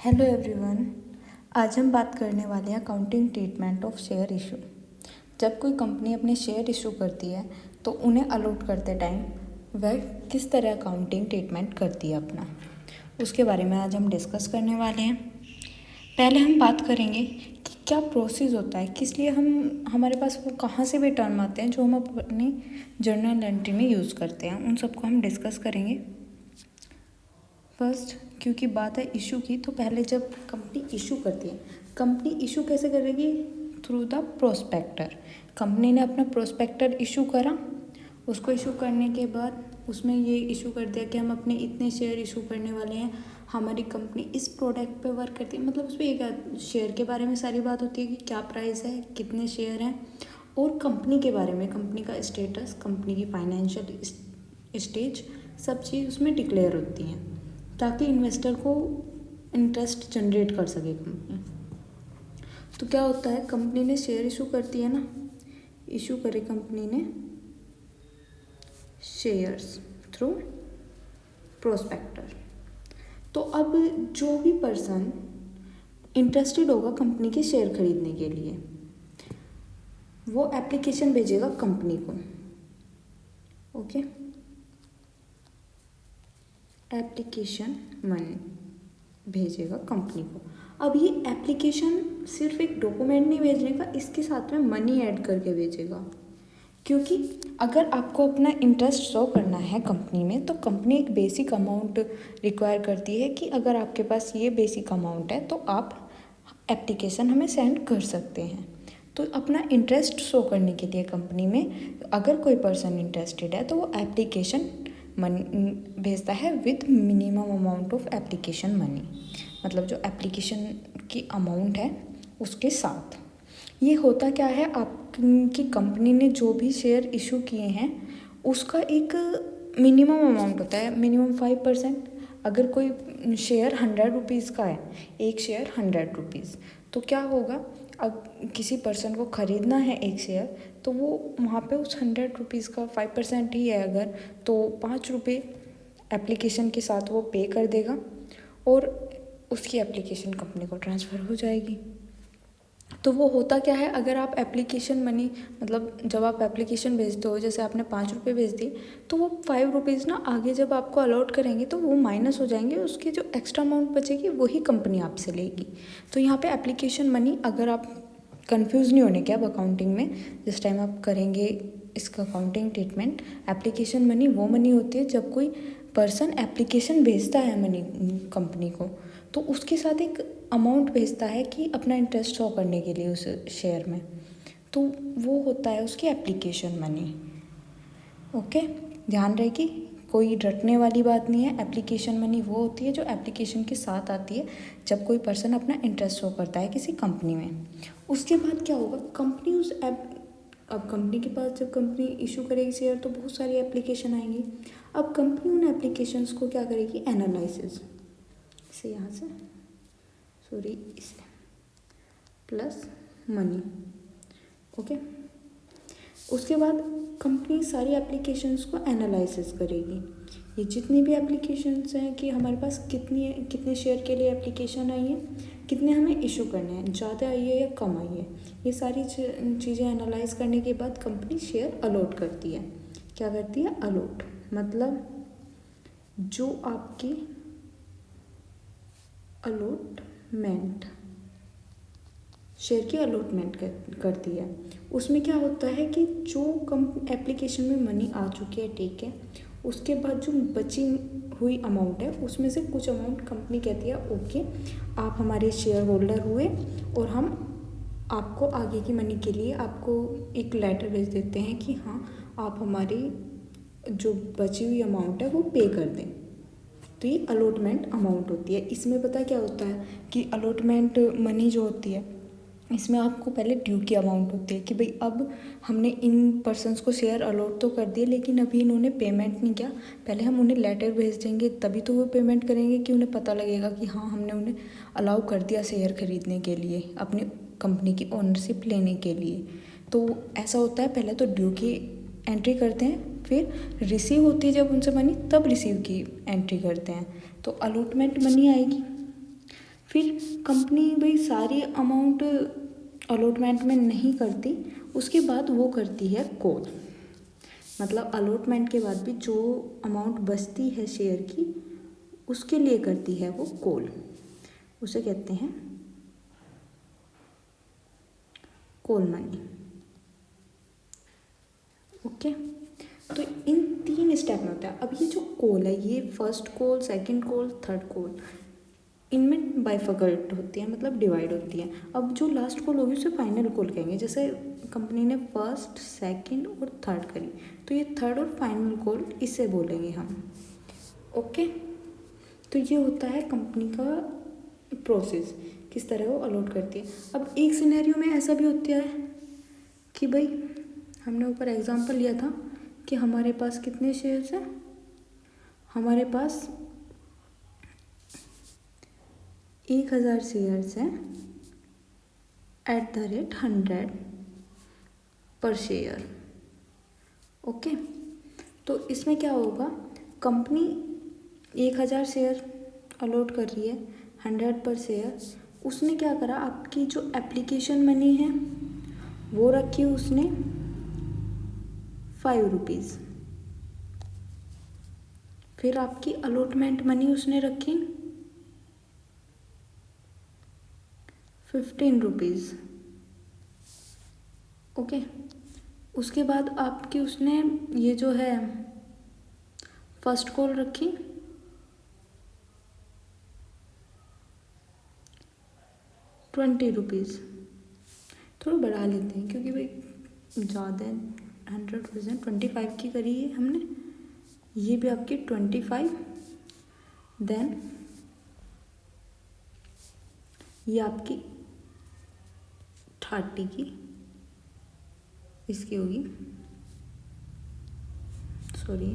Hello everyone. आज हम बात करने वाले हैं accounting treatment of share issue. जब कोई कंपनी अपने शेयर इशू करती है तो उन्हें अलॉट करते टाइम वह किस तरह अकाउंटिंग ट्रीटमेंट करती है अपना, उसके बारे में आज हम डिस्कस करने वाले हैं। पहले हम बात करेंगे कि क्या प्रोसेस होता है, किस लिए हमारे पास वो कहाँ से भी टर्म आते हैं जो हम अपनी जर्नल एंट्री में यूज़ करते हैं, उन सबको हम डिस्कस करेंगे। फर्स्ट, क्योंकि बात है इशू की, तो पहले जब कंपनी इशू करती है, कंपनी इशू कैसे करेगी? Through the prospector. कंपनी ने अपना प्रोस्पेक्टर इशू करा, उसको इशू करने के बाद उसमें ये इशू कर दिया कि हम अपने इतने शेयर इशू करने वाले हैं, हमारी कंपनी इस प्रोडक्ट पे वर्क करती है। मतलब उसमें एक शेयर के बारे में सारी बात होती है कि क्या प्राइस है, कितने शेयर हैं, और कंपनी के बारे में, कंपनी का स्टेटस, कंपनी की फाइनेंशियल स्टेज, सब चीज़ उसमें डिक्लेयर होती हैं ताकि इन्वेस्टर को इंटरेस्ट जनरेट कर सके कंपनी। तो क्या होता है, कंपनी ने शेयर इशू करती है ना, इशू करे कंपनी ने शेयर्स थ्रू प्रोस्पेक्टर। तो अब जो भी पर्सन इंटरेस्टेड होगा कंपनी के शेयर खरीदने के लिए, वो एप्लीकेशन भेजेगा कंपनी को। ओके, एप्लीकेशन मनी भेजेगा कंपनी को। अब ये एप्लीकेशन सिर्फ एक डॉक्यूमेंट नहीं भेजने का, इसके साथ में मनी ऐड करके भेजेगा। क्योंकि अगर आपको अपना इंटरेस्ट शो करना है कंपनी में, तो कंपनी एक बेसिक अमाउंट रिक्वायर करती है कि अगर आपके पास ये बेसिक अमाउंट है तो आप एप्लीकेशन हमें सेंड कर सकते हैं। तो अपना इंटरेस्ट शो करने के लिए कंपनी में अगर कोई पर्सन इंटरेस्टेड है तो वो एप्लीकेशन मनी भेजता है with minimum amount of application money, मतलब जो एप्लीकेशन की अमाउंट है उसके साथ। ये होता क्या है, आपकी कंपनी ने जो भी शेयर इशू किए हैं उसका एक मिनिमम अमाउंट होता है, मिनिमम 5%। अगर कोई शेयर 100 रुपीज़ का है, एक शेयर 100 रुपीज़, तो क्या होगा, अब किसी पर्सन को ख़रीदना है एक शेयर, तो वो वहाँ पे उस 100 रुपीज़ का 5% ही है अगर, तो 5 रुपये एप्लीकेशन के साथ वो पे कर देगा और उसकी एप्लीकेशन कंपनी को ट्रांसफ़र हो जाएगी। तो वो होता क्या है, अगर आप एप्लीकेशन मनी, मतलब जब आप एप्लीकेशन भेजते हो, जैसे आपने 5 रुपये भेज दिए, तो वो 5 रुपीज़ ना आगे जब आपको अलॉट करेंगे तो वो माइनस हो जाएंगे, उसकी जो एक्स्ट्रा अमाउंट बचेगी वही कंपनी आपसे लेगी। तो यहाँ पे एप्लीकेशन मनी, अगर आप कंफ्यूज नहीं होने के, अब अकाउंटिंग में जिस टाइम आप करेंगे इसका अकाउंटिंग ट्रीटमेंट, एप्लीकेशन मनी वो मनी होती है जब कोई पर्सन एप्लीकेशन भेजता है मनी कंपनी को, तो उसके साथ एक अमाउंट भेजता है कि अपना इंटरेस्ट शो करने के लिए उस शेयर में, तो वो होता है उसकी एप्लीकेशन मनी। ओके, ध्यान रहेगी, कोई रटने वाली बात नहीं है। एप्लीकेशन मनी वो होती है जो एप्लीकेशन के साथ आती है जब कोई पर्सन अपना इंटरेस्ट शो करता है किसी कंपनी में। उसके बाद क्या होगा, कंपनी उस अब कंपनी के पास जब कंपनी इशू करेगी शेयर तो बहुत सारी एप्लीकेशन आएंगी। अब कंपनी उन एप्लीकेशंस को क्या करेगी, एनालिसिस से, यहाँ से सॉरी इसे प्लस मनी। ओके, उसके बाद कंपनी सारी एप्लीकेशंस को एनालिसिस करेगी, ये जितनी भी एप्लीकेशंस हैं कि हमारे पास कितने शेयर के लिए एप्लीकेशन आई है, कितने हमें इशू करने हैं, ज़्यादा आई है या कम आई है, ये सारी चीज़ें एनालाइज करने के बाद कंपनी शेयर अलॉट करती है। क्या करती है, अलॉट, मतलब जो आपकी अलॉटमेंट, शेयर की अलॉटमेंट करती है, उसमें क्या होता है कि जो एप्लीकेशन में मनी आ चुकी है, ठीक है, उसके बाद जो बची हुई अमाउंट है उसमें से कुछ अमाउंट कंपनी कहती है ओके आप हमारे शेयर होल्डर हुए और हम आपको आगे की मनी के लिए आपको एक लेटर भेज देते हैं कि हाँ आप हमारी जो बची हुई अमाउंट है वो पे कर दें। तो ये अलॉटमेंट अमाउंट होती है। इसमें पता क्या होता है कि अलॉटमेंट मनी जो होती है इसमें आपको पहले ड्यू की अमाउंट होती है कि भाई अब हमने इन पर्सन्स को शेयर अलॉट तो कर दिए लेकिन अभी इन्होंने पेमेंट नहीं किया, पहले हम उन्हें लेटर भेज देंगे तभी तो वो पेमेंट करेंगे कि उन्हें पता लगेगा कि हाँ हमने उन्हें अलाउ कर दिया शेयर खरीदने के लिए, अपनी कंपनी की ओनरशिप लेने के लिए। तो ऐसा होता है, पहले तो ड्यू की एंट्री करते हैं, फिर रिसीव होती है जब उनसे मनी तब रिसीव की एंट्री करते हैं, तो अलॉटमेंट मनी आएगी। फिर कंपनी भाई सारी अमाउंट अलॉटमेंट में नहीं करती, उसके बाद वो करती है कॉल। मतलब अलॉटमेंट के बाद भी जो अमाउंट बचती है शेयर की, उसके लिए करती है वो कॉल। उसे कहते हैं कॉल मनी। ओके, तो इन 3 स्टेप में होता है। अब ये जो कॉल है, ये first call, second call, third call, इनमें बाइफर्केट होती है, मतलब डिवाइड होती है। अब जो लास्ट कॉल होगी उसे फाइनल कॉल कहेंगे। जैसे कंपनी ने फर्स्ट, सेकंड और थर्ड करी, तो ये थर्ड और फाइनल कॉल इसे बोलेंगे हम। ओके, तो ये होता है कंपनी का प्रोसेस, किस तरह वो अलॉट करती है। अब एक सिनेरियो में ऐसा भी होता है कि भाई हमने ऊपर एग्जांपल लिया था कि हमारे पास कितने शेयर्स हैं, हमारे पास 1000 शेयर्स हैं @100 पर शेयर। ओके, तो इसमें क्या होगा, कंपनी 1000 शेयर अलॉट कर रही है 100 पर शेयर। उसने क्या करा, आपकी जो एप्लीकेशन मनी है वो रखी उसने 5 रुपीज़। फिर आपकी अलॉटमेंट मनी उसने रखी 15 रुपीज़। ओके, उसके बाद आपकी उसने ये जो है फर्स्ट कॉल रखी 20 रुपीज़। थोड़ा बढ़ा लेते हैं क्योंकि भाई ज़्यादा 100% 25 की करी है हमने, ये भी आपकी 25, देन ये आपकी 30 की, इसकी होगी सॉरी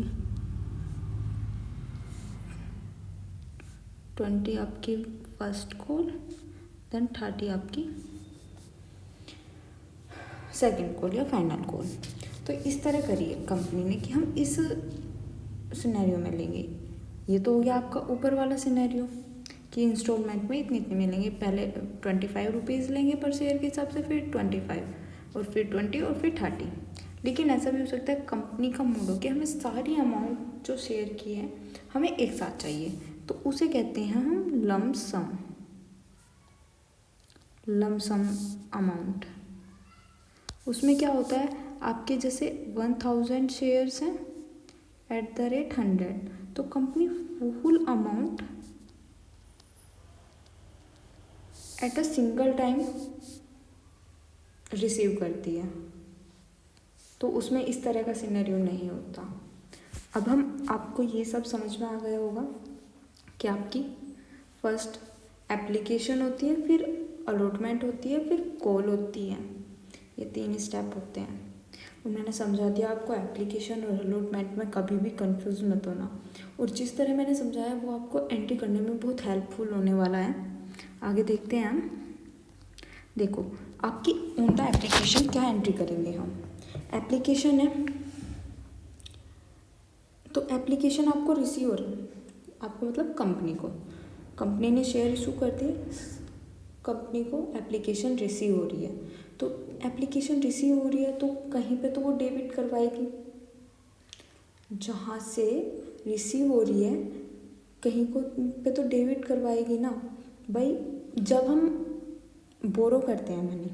20 आपकी फर्स्ट कॉल, देन 30 आपकी सेकंड कॉल या फाइनल कॉल। तो इस तरह करिए कंपनी ने कि हम इस सिनेरियो में लेंगे। ये तो हो गया आपका ऊपर वाला सिनेरियो कि इंस्टॉलमेंट में इतने इतने मिलेंगे। पहले 25 रुपीज़ लेंगे पर शेयर के हिसाब से, फिर 25 और फिर 20 और फिर 30। लेकिन ऐसा भी हो सकता है कंपनी का मूड हो कि हमें सारी अमाउंट जो शेयर की है हमें एक साथ चाहिए, तो उसे कहते हैं हम लमसम अमाउंट। उसमें क्या होता है, आपके जैसे 1000 शेयर्स हैं @100, तो company full amount at a single time receive करती है। तो उसमें इस तरह का सिनेरियो नहीं होता। अब हम आपको ये सब समझ में आ गया होगा कि आपकी फर्स्ट एप्लीकेशन होती है, फिर अलॉटमेंट होती है, फिर कॉल होती है। ये 3 स्टेप होते हैं। उन्होंने समझा दिया आपको एप्लीकेशन और अलॉटमेंट में कभी भी कंफ्यूज मत होना। और जिस तरह मैंने समझाया वो आपको एंट्री करने में बहुत हेल्पफुल होने वाला है। आगे देखते हैं हम। देखो, आपकी ऑन द एप्लीकेशन क्या एंट्री करेंगे हम। एप्लीकेशन है तो एप्लीकेशन आपको रिसीव हो रही है, आपको मतलब कंपनी ने शेयर इशू कर दिए, कंपनी को एप्लीकेशन रिसीव हो रही है। तो एप्लीकेशन रिसीव हो रही है तो कहीं पे तो वो डेबिट करवाएगी, जहाँ से रिसीव हो रही है कहीं को पे तो डेबिट करवाएगी ना भाई। जब हम बोरो करते हैं मनी,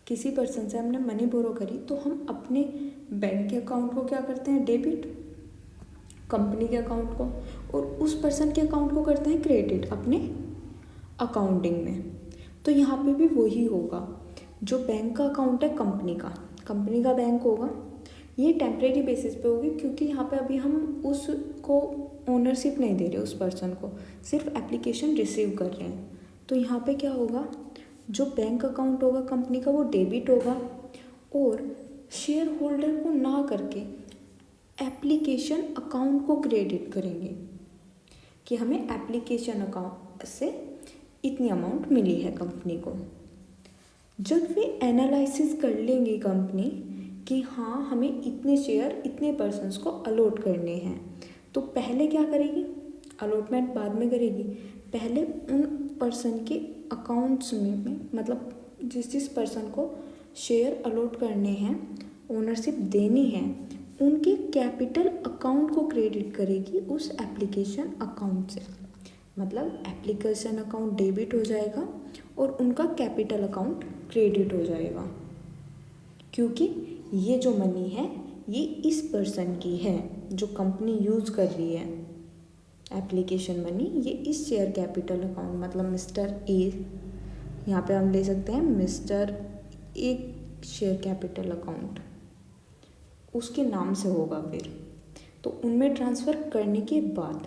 किसी पर्सन से हमने मनी बोरो करी, तो हम अपने बैंक के अकाउंट को क्या करते हैं, डेबिट, कंपनी के अकाउंट को, और उस पर्सन के अकाउंट को करते हैं क्रेडिट अपने अकाउंटिंग में। तो यहाँ पे भी वही होगा। जो बैंक का अकाउंट है कंपनी का बैंक होगा, ये टेम्परेरी बेसिस पे होगी, क्योंकि यहाँ पे अभी हम उसको ओनरशिप नहीं दे रहे उस पर्सन को, सिर्फ एप्लीकेशन रिसीव कर रहे हैं। तो यहाँ पे क्या होगा, जो बैंक अकाउंट होगा कंपनी का वो डेबिट होगा, और शेयर होल्डर को ना करके एप्लीकेशन अकाउंट को क्रेडिट करेंगे कि हमें एप्लीकेशन अकाउंट से इतनी अमाउंट मिली है कंपनी को। जब वे एनालिसिस कर लेंगी कंपनी कि हाँ हमें इतने शेयर इतने पर्सन्स को अलॉट करने हैं, तो पहले क्या करेगी, अलॉटमेंट बाद में करेगी, पहले उन पर्सन के अकाउंट्स में मतलब जिस पर्सन को शेयर अलॉट करने हैं, ओनरशिप देनी है, उनके कैपिटल अकाउंट को क्रेडिट करेगी उस एप्लीकेशन अकाउंट से। मतलब एप्लीकेशन अकाउंट डेबिट हो जाएगा और उनका कैपिटल अकाउंट क्रेडिट हो जाएगा, क्योंकि ये जो मनी है ये इस पर्सन की है जो कंपनी यूज़ कर रही है। एप्लीकेशन मनी ये इस शेयर कैपिटल अकाउंट मतलब मिस्टर ए, यहाँ पे हम ले सकते हैं mister A share capital account, उसके नाम से होगा। फिर तो उनमें ट्रांसफ़र करने के बाद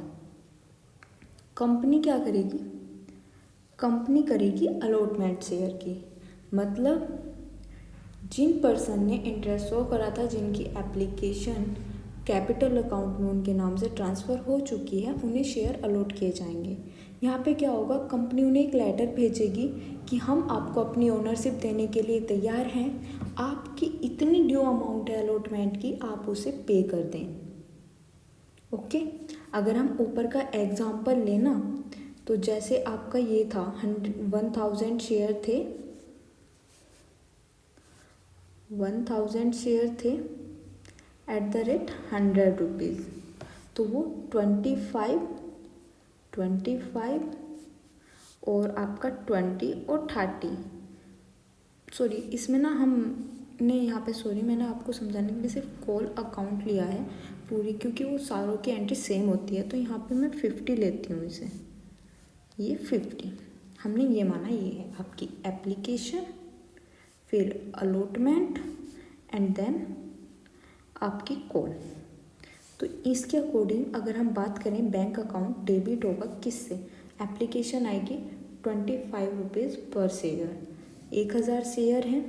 कंपनी क्या करेगी, कंपनी करेगी अलॉटमेंट शेयर की। मतलब जिन पर्सन ने इंटरेस्ट शो करा था, जिनकी एप्लीकेशन कैपिटल अकाउंट में उनके नाम से ट्रांसफ़र हो चुकी है, उन्हें शेयर अलॉट किए जाएंगे। यहाँ पे क्या होगा, कंपनी उन्हें एक लेटर भेजेगी कि हम आपको अपनी ओनरशिप देने के लिए तैयार हैं, आपकी इतनी ड्यू अमाउंट है अलॉटमेंट की, आप उसे पे कर दें। ओके, अगर हम ऊपर का एग्जाम्पल लेना तो जैसे आपका ये था 1000 शेयर थे, 1000 शेयर थे @100 रुपीज़, तो वो 25 और आपका 20 और 30, सॉरी इसमें ना हमने यहाँ पे मैंने आपको समझाने के लिए सिर्फ कॉल अकाउंट लिया है पूरी, क्योंकि वो सारों की एंट्री सेम होती है। तो यहाँ पे मैं 50 लेती हूँ इसे, ये 50 हमने ये माना ये है आपकी एप्लीकेशन, फिर अलॉटमेंट एंड देन आपकी कॉल। तो इसके अकॉर्डिंग अगर हम बात करें, बैंक अकाउंट डेबिट होगा किससे, एप्लीकेशन आएगी 25 रुपीज़ पर शेयर, 1000 शेयर हैं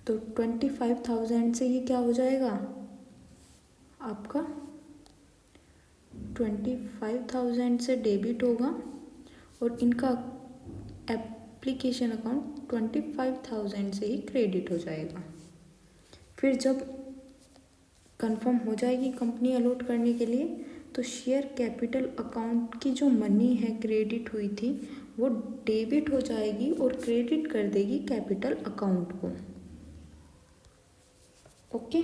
तो 25,000 से ये क्या हो जाएगा आपका, 25,000 से डेबिट होगा और इनका एप्लीकेशन अकाउंट 25,000 से ही क्रेडिट हो जाएगा। फिर जब कंफर्म हो जाएगी कंपनी अलॉट करने के लिए, तो शेयर कैपिटल अकाउंट की जो मनी है क्रेडिट हुई थी वो डेबिट हो जाएगी और क्रेडिट कर देगी कैपिटल अकाउंट को। ओके,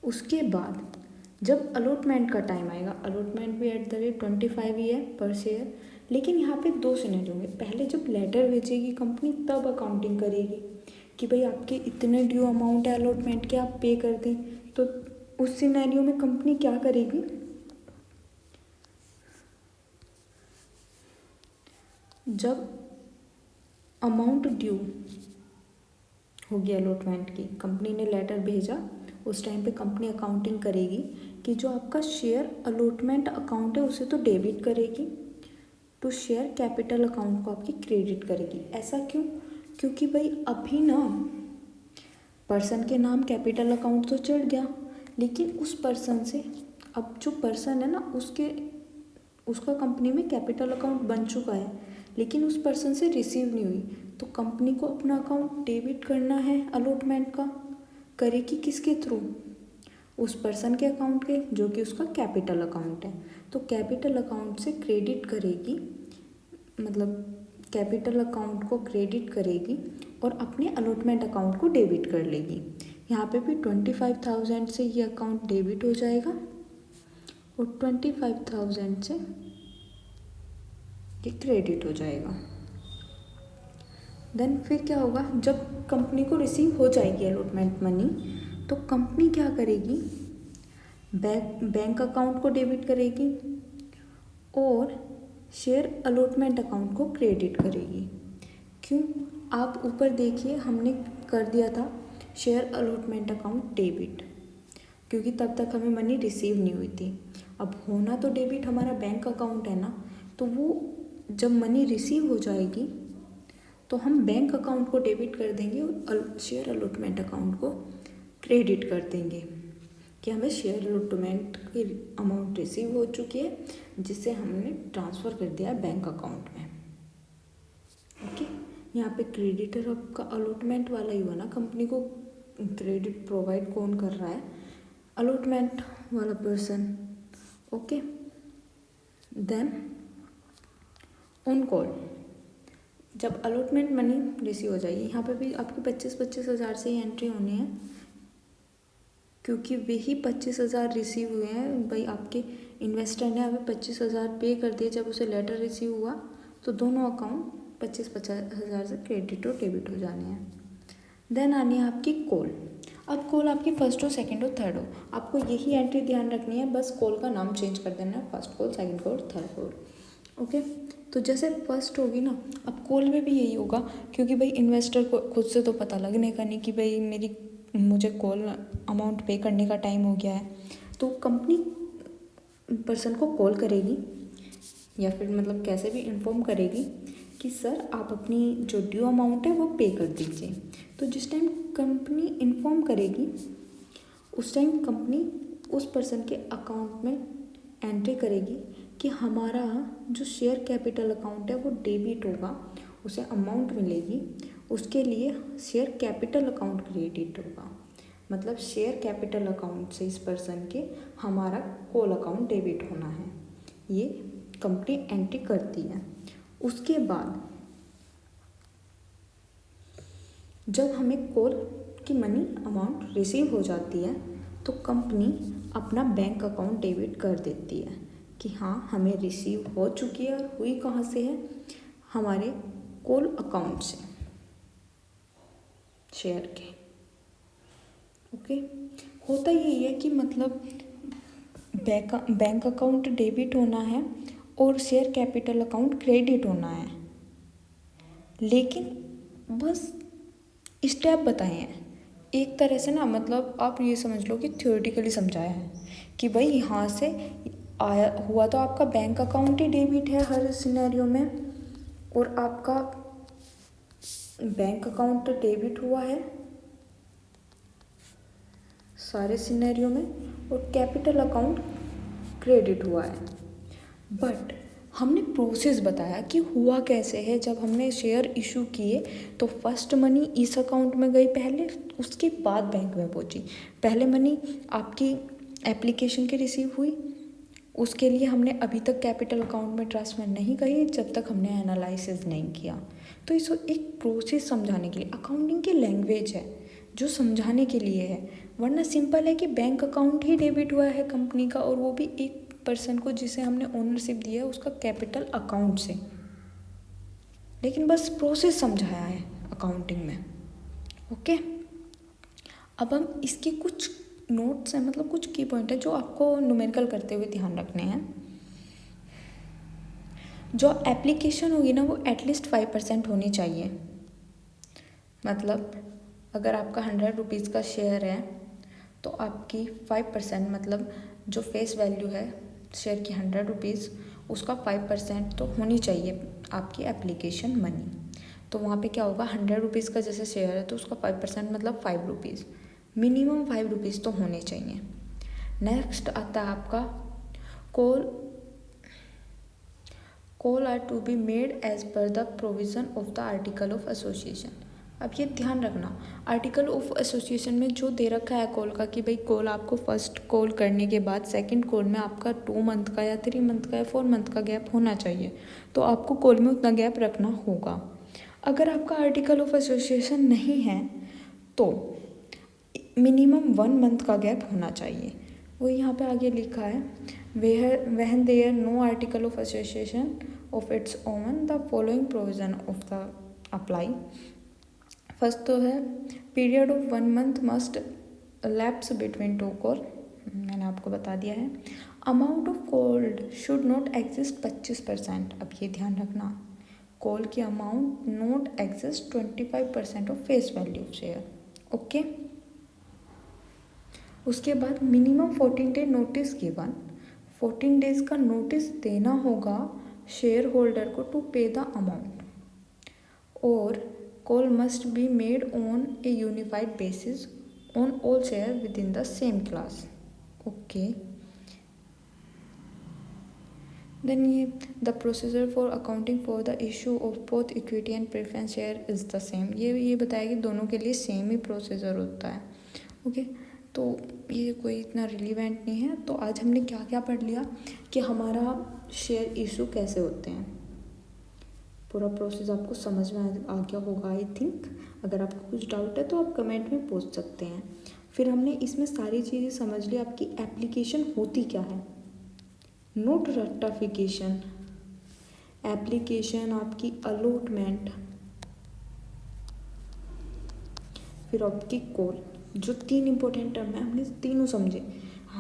उसके बाद जब अलॉटमेंट का टाइम आएगा, अलॉटमेंट भी @25 ही है पर शेयर, लेकिन यहाँ पे 2 सिनेरियो होंगे। पहले जब लेटर भेजेगी कंपनी तब अकाउंटिंग करेगी कि भाई आपके इतने ड्यू अमाउंट है अलॉटमेंट के, आप पे कर दें। तो उस सिनेरियो में कंपनी क्या करेगी, जब अमाउंट ड्यू हो गया अलॉटमेंट की, कंपनी ने लेटर भेजा, उस टाइम पे कंपनी अकाउंटिंग करेगी कि जो आपका शेयर अलॉटमेंट अकाउंट है उसे तो डेबिट करेगी, तो शेयर कैपिटल अकाउंट को आपकी क्रेडिट करेगी। ऐसा क्यों, क्योंकि भाई अभी ना पर्सन के नाम कैपिटल अकाउंट तो चढ़ गया, लेकिन उस पर्सन से, अब जो पर्सन है ना उसका कंपनी में कैपिटल अकाउंट बन चुका है, लेकिन उस पर्सन से रिसीव नहीं हुई, तो कंपनी को अपना अकाउंट डेबिट करना है अलॉटमेंट का, करेगी किसके थ्रू, उस पर्सन के अकाउंट के जो कि उसका कैपिटल अकाउंट है। तो कैपिटल अकाउंट से क्रेडिट करेगी, मतलब कैपिटल अकाउंट को क्रेडिट करेगी और अपने अलॉटमेंट अकाउंट को डेबिट कर लेगी। यहाँ पे भी 25,000 से ये अकाउंट डेबिट हो जाएगा और 25,000 से ये क्रेडिट हो जाएगा। देन फिर क्या होगा, जब कंपनी को रिसीव हो जाएगी अलॉटमेंट मनी, तो कंपनी क्या करेगी, बैंक अकाउंट को डेबिट करेगी और शेयर अलॉटमेंट अकाउंट को क्रेडिट करेगी। क्यों, आप ऊपर देखिए हमने कर दिया था शेयर अलॉटमेंट अकाउंट डेबिट, क्योंकि तब तक हमें मनी रिसीव नहीं हुई थी। अब होना तो डेबिट हमारा बैंक अकाउंट है ना, तो वो जब मनी रिसीव हो जाएगी तो हम बैंक अकाउंट को डेबिट कर देंगे और शेयर अलॉटमेंट अकाउंट को क्रेडिट कर देंगे कि हमें शेयर अलॉटमेंट की अमाउंट रिसीव हो चुकी है, जिसे हमने ट्रांसफ़र कर दिया है बैंक अकाउंट में। ओके, यहाँ पे क्रेडिटर आपका अलॉटमेंट वाला ही हुआ ना, कंपनी को क्रेडिट प्रोवाइड कौन कर रहा है, अलॉटमेंट वाला person. Okay, then on call जब अलॉटमेंट मनी रिसीव हो जाएगी, यहाँ पे भी आपकी 25,000 से ही एंट्री होनी है, क्योंकि वही 25,000 रिसीव हुए हैं भाई। आपके इन्वेस्टर ने हमें 25,000 पे कर दिए जब उसे लेटर रिसीव हुआ, तो दोनों अकाउंट 25,000 से क्रेडिट और डेबिट हो जाने हैं। देन आनी है आपकी कॉल। अब कॉल आपकी फर्स्ट हो, सेकंड हो, थर्ड हो, आपको यही एंट्री ध्यान रखनी है, बस कॉल का नाम चेंज कर देना है, first call, second call, third call. Okay, तो जैसे फर्स्ट होगी ना, अब कॉल में भी यही होगा, क्योंकि भाई इन्वेस्टर को खुद से तो पता लगने का नहीं कि भाई मुझे कॉल अमाउंट पे करने का टाइम हो गया है, तो कंपनी पर्सन को कॉल करेगी या फिर मतलब कैसे भी इन्फॉर्म करेगी कि सर आप अपनी जो ड्यू अमाउंट है वो पे कर दीजिए। तो जिस टाइम कंपनी इन्फॉर्म करेगी उस टाइम कंपनी उस पर्सन के अकाउंट में एंट्री करेगी कि हमारा जो शेयर कैपिटल अकाउंट है वो डेबिट होगा, उसे अमाउंट मिलेगी, उसके लिए शेयर कैपिटल अकाउंट क्रेडिट होगा। मतलब शेयर कैपिटल अकाउंट से इस पर्सन के हमारा कॉल अकाउंट डेबिट होना है, ये कंपनी एंट्री करती है। उसके बाद जब हमें कॉल की मनी अमाउंट रिसीव हो जाती है तो कंपनी अपना बैंक अकाउंट डेबिट कर देती है कि हाँ हमें रिसीव हो चुकी है, और हुई कहाँ से है, हमारे कॉल अकाउंट से, शेयर के। ओके, होता यही है कि मतलब बैंक अकाउंट डेबिट होना है और शेयर कैपिटल अकाउंट क्रेडिट होना है, लेकिन बस स्टेप बताए हैं एक तरह से ना, मतलब आप ये समझ लो कि थ्योरेटिकली समझाया है कि भाई यहाँ से आया हुआ तो आपका बैंक अकाउंट ही डेबिट है हर सिनेरियो में, और आपका बैंक अकाउंट डेबिट हुआ है सारे सिनेरियो में, और कैपिटल अकाउंट क्रेडिट हुआ है। बट हमने प्रोसेस बताया कि हुआ कैसे है। जब हमने शेयर इशू किए तो फर्स्ट मनी इस अकाउंट में गई पहले, उसके बाद बैंक में पहुंची। पहले मनी आपकी एप्लीकेशन की रिसीव हुई, उसके लिए हमने अभी तक कैपिटल अकाउंट में ट्रांसफ़र नहीं करी जब तक हमने एनालिसिस नहीं किया। तो इस एक प्रोसेस समझाने के लिए, अकाउंटिंग की लैंग्वेज है जो समझाने के लिए है, वरना सिंपल है कि बैंक अकाउंट ही डेबिट हुआ है कंपनी का, और वो भी एक पर्सन को जिसे हमने ओनरशिप दिया है उसका कैपिटल अकाउंट से। लेकिन बस प्रोसेस समझाया है अकाउंटिंग में। ओके, अब हम इसके कुछ नोट्स हैं, मतलब कुछ की पॉइंट है जो आपको न्यूमेरिकल करते हुए ध्यान रखने हैं। जो एप्लीकेशन होगी ना वो एटलीस्ट 5% होनी चाहिए। मतलब अगर आपका 100 रुपीज़ का शेयर है तो आपकी 5%, मतलब जो फेस वैल्यू है शेयर की 100 रुपीज़, उसका 5% तो होनी चाहिए आपकी एप्लीकेशन मनी। तो वहाँ पे क्या होगा, 100 रुपीज़ का जैसे शेयर है तो उसका 5% मतलब 5 रुपीज़, मिनिमम 5 रुपीज़ तो होने चाहिए। नेक्स्ट आता है आपका call are to be made as per the provision of the article of association. अब ये ध्यान रखना, आर्टिकल ऑफ एसोसिएशन में जो दे रखा है कॉल का कि भाई कॉल आपको फर्स्ट कॉल करने के बाद सेकंड कॉल में आपका 2 मंथ का या 3 मंथ का या 4 मंथ का गैप होना चाहिए, तो आपको कॉल में उतना गैप रखना होगा। अगर आपका आर्टिकल ऑफ एसोसिएशन नहीं है तो मिनिमम 1 मंथ का गैप होना चाहिए। वो यहाँ पे आगे लिखा है, when there no article of association of its own, the following provision of the apply। First तो है period of 1 month must lapse between 2 call, मैंने आपको बता दिया है। Amount of called should not exist 25%। अब ये ध्यान रखना, कॉल की amount not exist 25% of face value share. Okay, उसके बाद minimum 14 day notice given, 14 days का नोटिस देना होगा शेयर होल्डर को टू पे द अमाउंट, और call must be made on A unified basis on all share within the same class. Okay, then ये the procedure for accounting for the issue of both equity and preference share is the same. ये बताया कि दोनों के लिए same ही procedure होता है। Okay, तो ये कोई इतना रिलीवेंट नहीं है। तो आज हमने क्या क्या पढ़ लिया कि हमारा शेयर इशू कैसे होते हैं, पूरा प्रोसेस आपको समझ में आ गया होगा आई थिंक। अगर आपको कुछ डाउट है तो आप कमेंट में पूछ सकते हैं। फिर हमने इसमें सारी चीज़ें समझ ली, आपकी एप्लीकेशन होती क्या है। नोट रेक्टिफिकेशन, एप्लीकेशन आपकी अलॉटमेंट, फिर आपकी कॉल, जो 3 इंपॉर्टेंट टर्म है हमने तीनों समझे।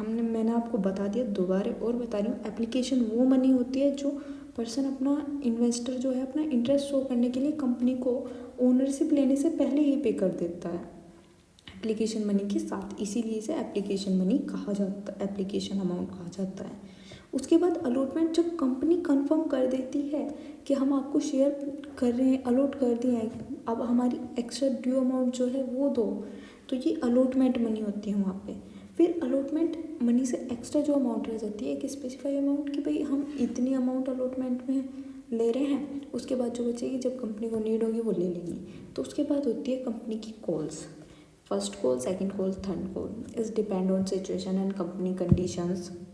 मैंने आपको बता दिया, दोबारा और बता रही हूँ। एप्लीकेशन वो मनी होती है जो पर्सन अपना इन्वेस्टर जो है अपना इंटरेस्ट शो करने के लिए कंपनी को ओनरशिप लेने से पहले ही पे कर देता है एप्लीकेशन मनी के साथ, इसीलिए इसे एप्लीकेशन मनी कहा जाता है, एप्लीकेशन अमाउंट कहा जाता है। उसके बाद अलॉटमेंट, जब कंपनी कंफर्म कर देती है कि हम आपको शेयर कर रहे हैं, अलॉट कर दिए हैं, अब हमारी एक्स्ट्रा ड्यू अमाउंट जो है वो दो, तो ये अलॉटमेंट मनी होती है वहाँ पे। फिर अलॉटमेंट मनी से एक्स्ट्रा जो अमाउंट रह जाती है, एक स्पेसिफाई अमाउंट कि भाई हम इतनी अमाउंट अलॉटमेंट में ले रहे हैं, उसके बाद जो बचेगी जब कंपनी को नीड होगी वो ले लेंगी। तो उसके बाद होती है कंपनी की calls, first call, second call, third call, is depend on situation and company conditions.